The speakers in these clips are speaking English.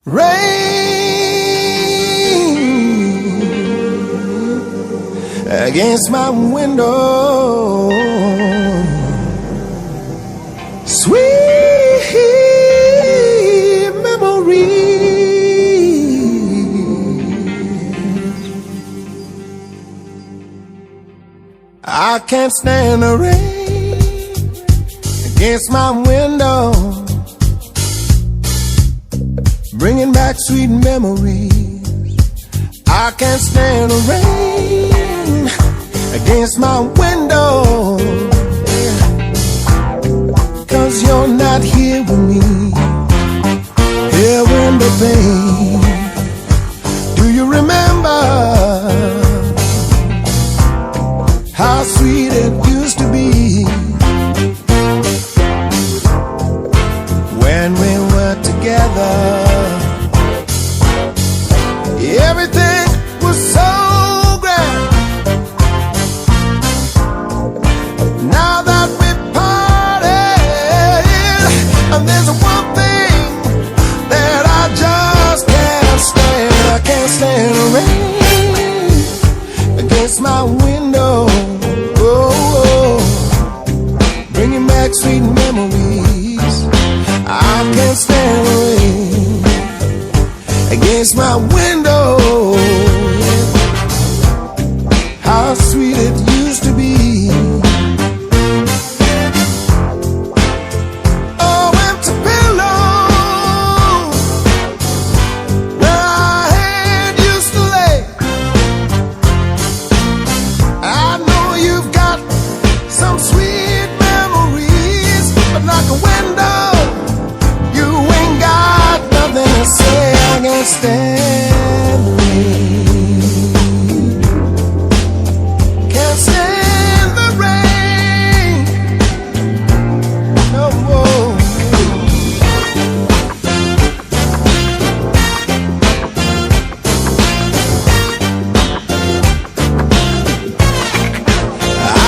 Rain against my window, sweet memories. I can't stand the rain against my window, bringing back sweet memories. I can't stand the rain against my window, 'cause you're not here with me, here in the pain. Do you remember how sweet it used to be when we were together? Everything was so grand. Now that we parted, and there's one thing that I just can't stand. I can't stand the rain against my window, bringing back sweet memories. I can't stand the rain against my window, how sweet it used to be. Oh, empty pillow where our head used to lay. I know you've got some sweet memories, but like a window, you ain't got nothing to say. I can't stand the rain, can't stand the rain, no more.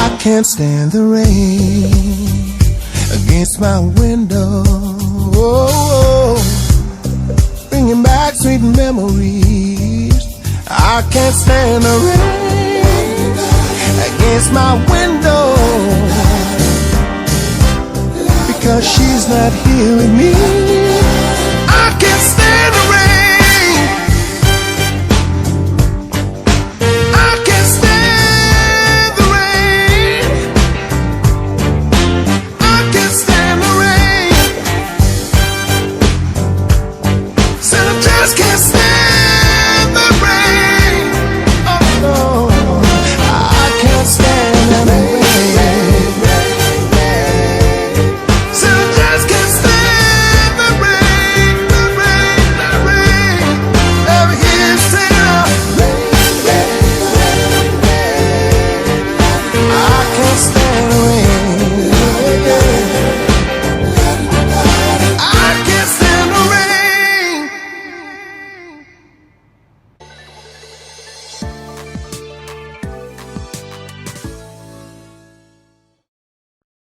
I can't stand the rain against my window, bringing back sweet memories. I can't stand the rain against my window, because she's not here with me.